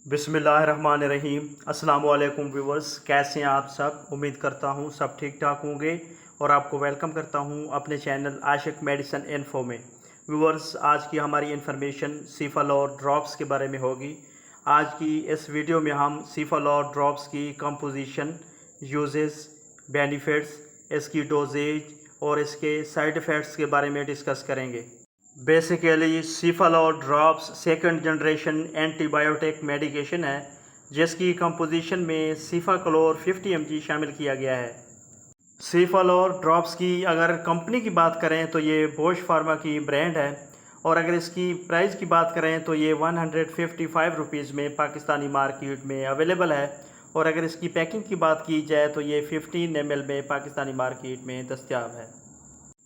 बिस्मिल्लाहिर्रहमानिर्रहीम। अस्सलाम वालेकुम व्यूवर्स, कैसे हैं आप सब? उम्मीद करता हूं सब ठीक ठाक होंगे और आपको वेलकम करता हूं अपने चैनल आशिक मेडिसिन इन्फो में। व्यूवर्स, आज की हमारी इन्फॉर्मेशन सीफालोर ड्रॉप्स के बारे में होगी। आज की इस वीडियो में हम सीफालोर ड्रॉप्स की कंपोजिशन, यूजेस, बेनिफिट्स, इसकी डोजेज और इसके साइड इफ़ेक्ट्स के बारे में डिस्कस करेंगे। बेसिकली सीफालोर drops second generation antibiotic medication है जिसकी कंपोजिशन में सीफाक्लोर 50 mg शामिल किया गया है। सीफालोर ड्रॉप्स की अगर कंपनी की बात करें तो ये बॉश फार्मा की ब्रांड है और अगर इसकी प्राइस की बात करें तो ये 155 रुपीज़ में पाकिस्तानी मार्केट में अवेलेबल है और अगर इसकी पैकिंग की बात की जाए तो ये 15 ml में पाकिस्तानी मार्केट में दस्तयाब है।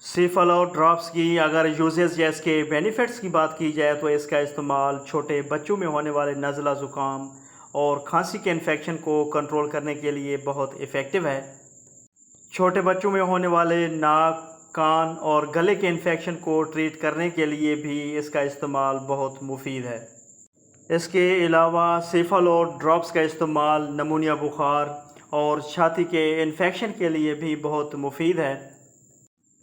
सीफालोर ड्रॉप्स की अगर यूजेस या इसके बेनिफिट्स की बात की जाए तो इसका इस्तेमाल छोटे बच्चों में होने वाले नज़ला ज़ुकाम और खांसी के इन्फेक्शन को कंट्रोल करने के लिए बहुत इफ़ेक्टिव है। छोटे बच्चों में होने वाले नाक, कान और गले के इन्फेक्शन को ट्रीट करने के लिए भी इसका इस्तेमाल बहुत मुफीद है। इसके अलावा सीफालोर ड्रॉप्स का इस्तेमाल नमूनिया, बुखार और छाती के इन्फेक्शन के लिए भी बहुत मुफीद है।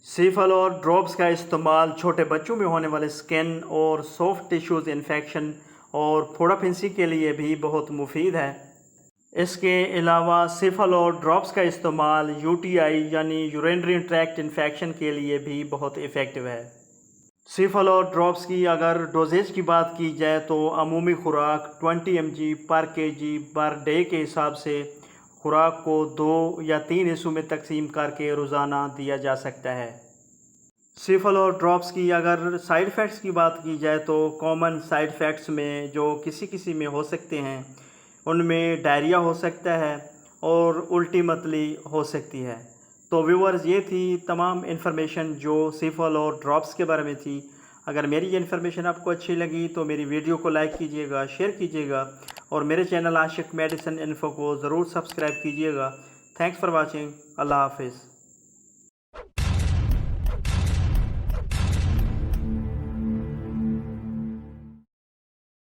सीफालोर ड्रॉप्स का इस्तेमाल छोटे बच्चों में होने वाले स्किन और सॉफ्ट टिश्यूज़ इन्फेक्शन और फोड़ा फिंसी के लिए भी बहुत मुफीद है। इसके अलावा सीफालोर ड्रॉप्स का इस्तेमाल यूटीआई यानी यूरिनरी ट्रैक्ट इन्फेक्शन के लिए भी बहुत इफ़ेक्टिव है। सीफालोर ड्रॉप्स की अगर डोजेज की बात की जाए तो अमूमी खुराक 20 mg पर kg पर डे के हिसाब से खुराक को 2 या 3 हिस्सों में तकसीम करके रोज़ाना दिया जा सकता है। सीफालोर ड्रॉप्स की अगर साइड इफ़ेक्ट्स की बात की जाए तो कॉमन साइड इफ़ेक्ट्स में जो किसी में हो सकते हैं उनमें डायरिया हो सकता है और उल्टी मतली हो सकती है। तो व्यूअर्स, ये थी तमाम इन्फॉर्मेशन जो सीफालोर ड्रॉप्स के बारे में थी। अगर मेरी ये इन्फॉर्मेशन आपको अच्छी लगी तो मेरी वीडियो को लाइक कीजिएगा, शेयर कीजिएगा और मेरे चैनल आशिक मेडिसिन इन्फो को ज़रूर सब्सक्राइब कीजिएगा। Thanks for watching. अल्लाह हाफिज़।